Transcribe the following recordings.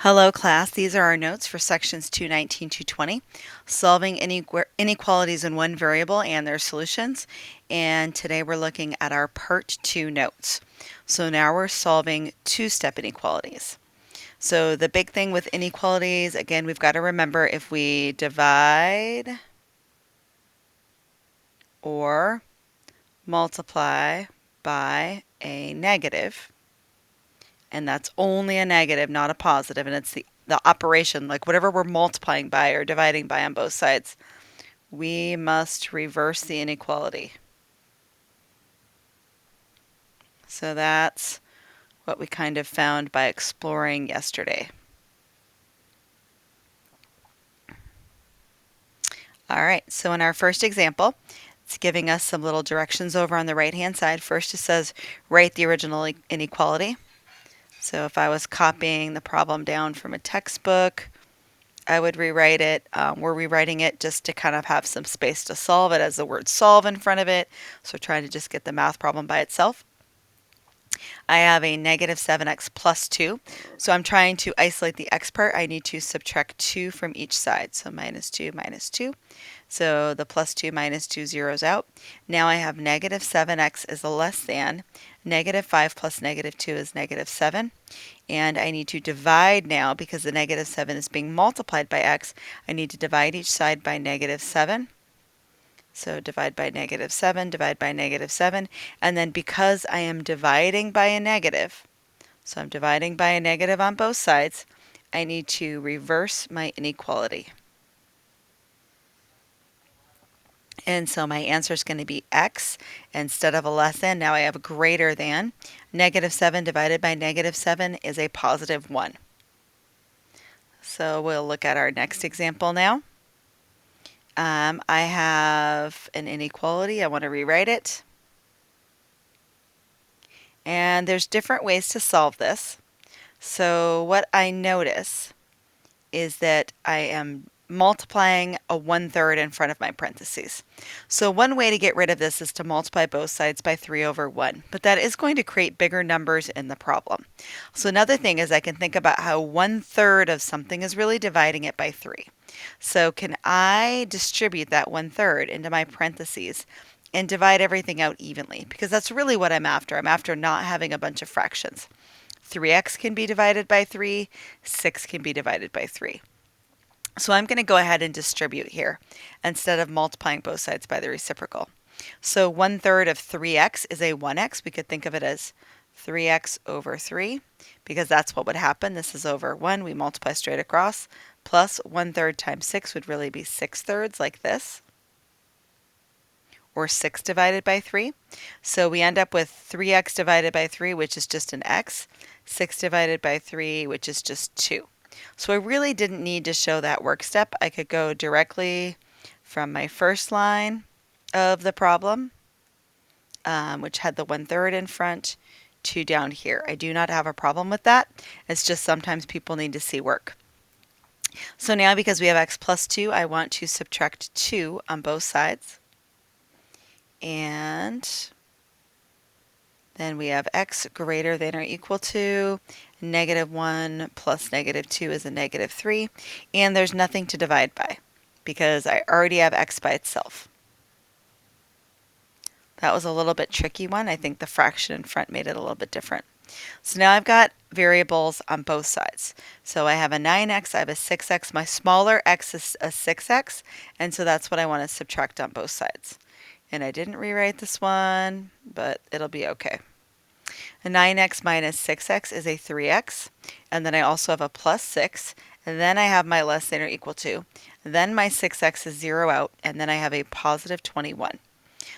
Hello class, these are our notes for sections 219 to 20, solving inequalities in one variable and their solutions. And today we're looking at our part 2 notes. So now we're solving two-step inequalities. So the big thing with inequalities, again, we've got to remember if we divide or multiply by a negative, and that's only a negative, not a positive, and it's the operation, like whatever we're multiplying by or dividing by on both sides, we must reverse the inequality. So that's what we kind of found by exploring yesterday. All right, so in our first example, it's giving us some little directions over on the right-hand side. First, it says write the original inequality. So if I was copying the problem down from a textbook, I would rewrite it. We're rewriting it just to kind of have some space to solve it as the word solve in front of it. So trying to just get the math problem by itself. I have a negative 7x plus 2. So I'm trying to isolate the x part. I need to subtract 2 from each side. So minus 2, minus 2. So the plus 2 minus 2 zeroes out. Now I have negative 7x is less than negative 5 plus negative 2 is negative 7. And I need to divide now because the negative 7 is being multiplied by x. I need to divide each side by negative 7. So divide by negative 7, divide by negative 7. And then because I am dividing by a negative, so I'm dividing by a negative on both sides, I need to reverse my inequality. And so my answer is going to be x instead of a less than. Now I have a greater than. Negative 7 divided by negative 7 is a positive 1. So we'll look at our next example now. I have an inequality. I want to rewrite it. And there's different ways to solve this. So what I notice is that I am multiplying a 1/3 in front of my parentheses. So one way to get rid of this is to multiply both sides by 3 over 1, but that is going to create bigger numbers in the problem. So another thing is I can think about how 1/3 of something is really dividing it by 3. So can I distribute that 1/3 into my parentheses and divide everything out evenly? Because that's really what I'm after. I'm after not having a bunch of fractions. 3x can be divided by 3, 6 can be divided by 3. So I'm going to go ahead and distribute here instead of multiplying both sides by the reciprocal. So 1/3 of 3x is a 1x. We could think of it as 3x over 3 because that's what would happen. This is over 1. We multiply straight across. Plus 1/3 times 6 would really be 6/3 like this. Or 6 divided by 3. So we end up with 3x divided by 3, which is just an x. 6 divided by 3, which is just 2. So I really didn't need to show that work step. I could go directly from my first line of the problem, which had the 1/3 in front, to down here. I do not have a problem with that. It's just sometimes people need to see work. So now because we have x plus 2, I want to subtract 2 on both sides. And then we have x greater than or equal to negative 1 plus negative 2 is a negative 3. And there's nothing to divide by because I already have x by itself. That was a little bit tricky one. I think the fraction in front made it a little bit different. So now I've got variables on both sides. So I have a 9x, I have a 6x. My smaller x is a 6x, and so that's what I want to subtract on both sides. And I didn't rewrite this one, but it'll be okay. A 9x minus 6x is a 3x, and then I also have a plus 6, and then I have my less than or equal to, then my 6x is 0 out, and then I have a positive 21.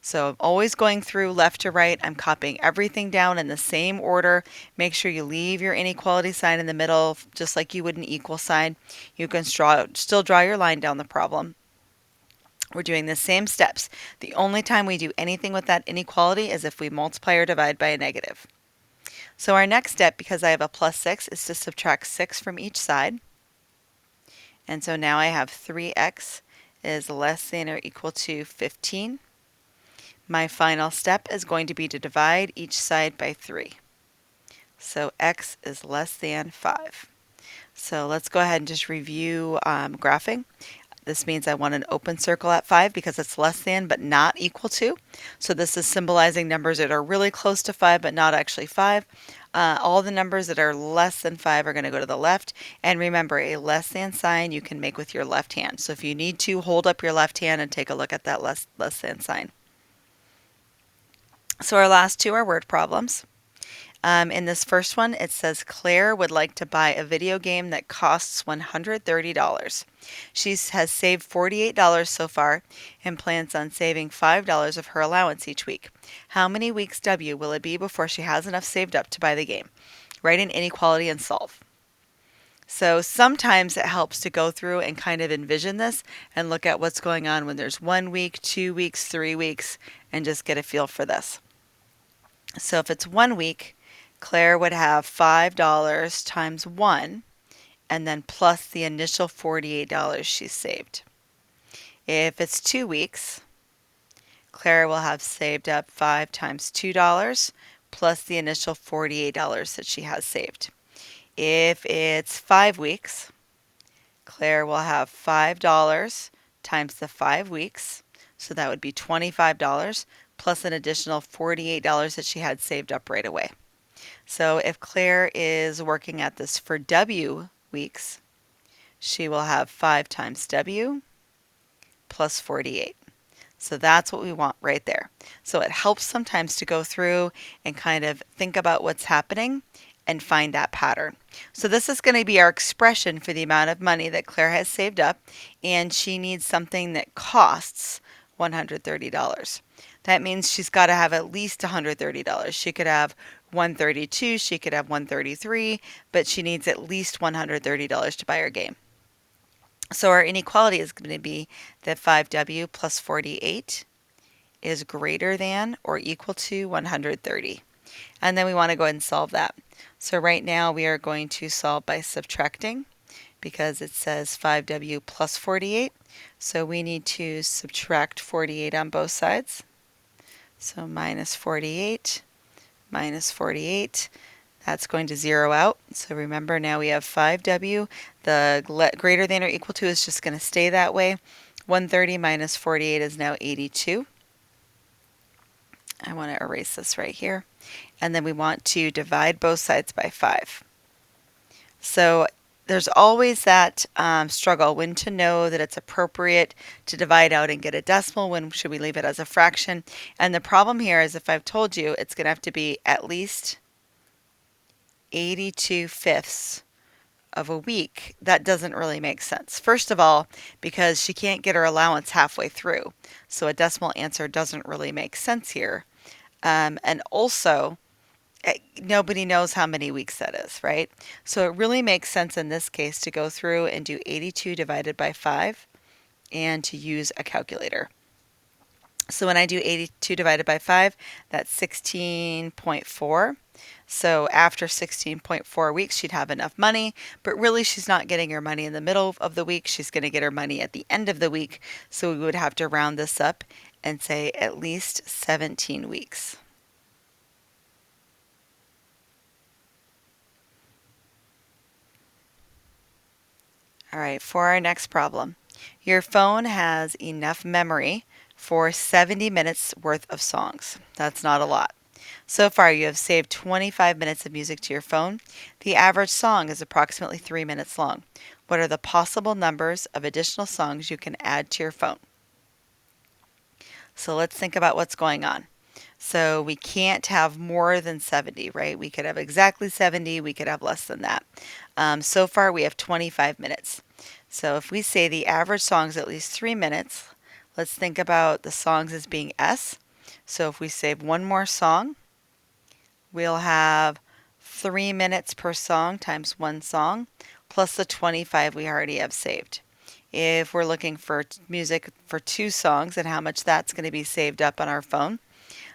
So I'm always going through left to right. I'm copying everything down in the same order. Make sure you leave your inequality sign in the middle, just like you would an equal sign. You can still draw your line down the problem. We're doing the same steps. The only time we do anything with that inequality is if we multiply or divide by a negative. So our next step, because I have a plus 6, is to subtract 6 from each side. And so now I have 3x is less than or equal to 15. My final step is going to be to divide each side by 3. So x is less than 5. So let's go ahead and just review graphing. This means I want an open circle at 5 because it's less than but not equal to. So this is symbolizing numbers that are really close to 5 but not actually 5. All the numbers that are less than 5 are going to go to the left. And remember, a less than sign you can make with your left hand. So if you need to, hold up your left hand and take a look at that less than sign. So our last two are word problems. In this first one, it says Claire would like to buy a video game that costs $130. She has saved $48 so far and plans on saving $5 of her allowance each week. How many weeks W will it be before she has enough saved up to buy the game? Write an inequality and solve. So sometimes it helps to go through and kind of envision this and look at what's going on when there's 1 week, 2 weeks, 3 weeks, and just get a feel for this. So if it's 1 week, Claire would have $5 times 1 and then plus the initial $48 she saved. If it's 2 weeks, Claire will have saved up 5 times $2 plus the initial $48 that she has saved. If it's 5 weeks, Claire will have $5 times the 5 weeks, so that would be $25 plus an additional $48 that she had saved up right away. So if Claire is working at this for W weeks, she will have 5 times W plus 48. So that's what we want right there. So it helps sometimes to go through and kind of think about what's happening and find that pattern. So this is going to be our expression for the amount of money that Claire has saved up, and she needs something that costs $130. That means she's got to have at least $130. She could have 132, she could have 133, but she needs at least $130 to buy her game. So our inequality is going to be that 5W plus 48 is greater than or equal to 130. And then we want to go ahead and solve that. So right now we are going to solve by subtracting because it says 5W plus 48. So we need to subtract 48 on both sides. So minus 48 minus 48. That's going to zero out. So remember, now we have 5W. The greater than or equal to is just going to stay that way. 130 minus 48 is now 82. I want to erase this right here. And then we want to divide both sides by 5. So there's always that struggle when to know that it's appropriate to divide out and get a decimal. When should we leave it as a fraction? And the problem here is if I've told you it's going to have to be at least 82 fifths of a week, that doesn't really make sense. First of all, because she can't get her allowance halfway through. So a decimal answer doesn't really make sense here. And also, nobody knows how many weeks that is, right? So it really makes sense in this case to go through and do 82 divided by 5 and to use a calculator. So when I do 82 divided by 5, that's 16.4. So after 16.4 weeks, she'd have enough money, but really she's not getting her money in the middle of the week. She's going to get her money at the end of the week. So we would have to round this up and say at least 17 weeks. All right, for our next problem, your phone has enough memory for 70 minutes worth of songs. That's not a lot. So far, you have saved 25 minutes of music to your phone. The average song is approximately 3 minutes long. What are the possible numbers of additional songs you can add to your phone? So let's think about what's going on. So we can't have more than 70, right? We could have exactly 70, we could have less than that. So far, we have 25 minutes. So if we say the average song is at least 3 minutes, let's think about the songs as being S. So if we save one more song, we'll have 3 minutes per song times one song, plus the 25 we already have saved. If we're looking for music for 2 songs and how much that's going to be saved up on our phone,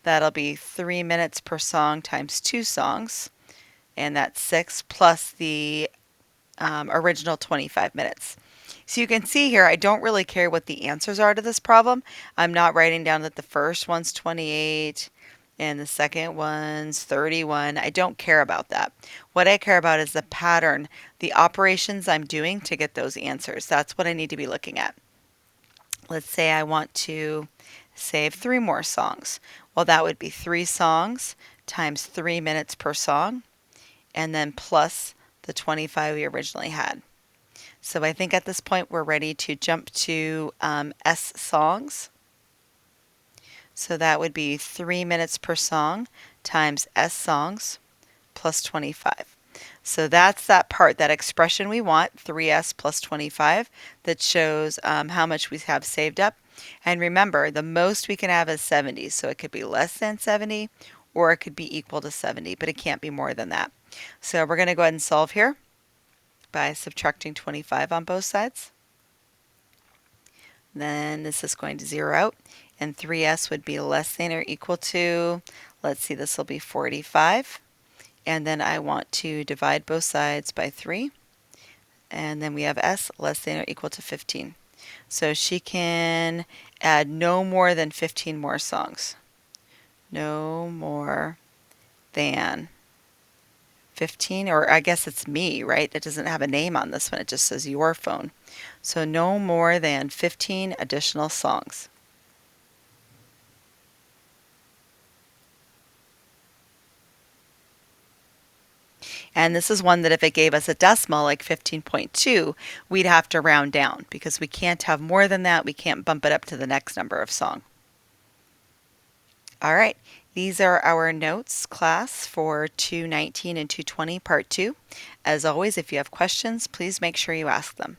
that'll be 3 minutes per song times 2 songs, and that's 6 plus the original 25 minutes. So you can see here, I don't really care what the answers are to this problem. I'm not writing down that the first one's 28 and the second one's 31. I don't care about that. What I care about is the pattern, the operations I'm doing to get those answers. That's what I need to be looking at. Let's say I want to save 3 more songs. Well, that would be 3 songs times 3 minutes per song, and then plus the 25 we originally had. So I think at this point we're ready to jump to S songs. So that would be 3 minutes per song times S songs plus 25. So that's that part, that expression we want, 3s plus 25, that shows how much we have saved up. And remember, the most we can have is 70, so it could be less than 70 or it could be equal to 70, but it can't be more than that. So we're going to go ahead and solve here by subtracting 25 on both sides. Then this is going to zero out, and 3s would be less than or equal to, let's see, this will be 45. And then I want to divide both sides by 3. And then we have s less than or equal to 15. So she can add no more than 15 more songs. No more than 15, or I guess it's me, right? It doesn't have a name on this one. It just says your phone. So no more than 15 additional songs. And this is one that if it gave us a decimal like 15.2, we'd have to round down because we can't have more than that. We can't bump it up to the next number of song. All right, these are our notes, class, for 219 and 220 part 2. As always, if you have questions, please make sure you ask them.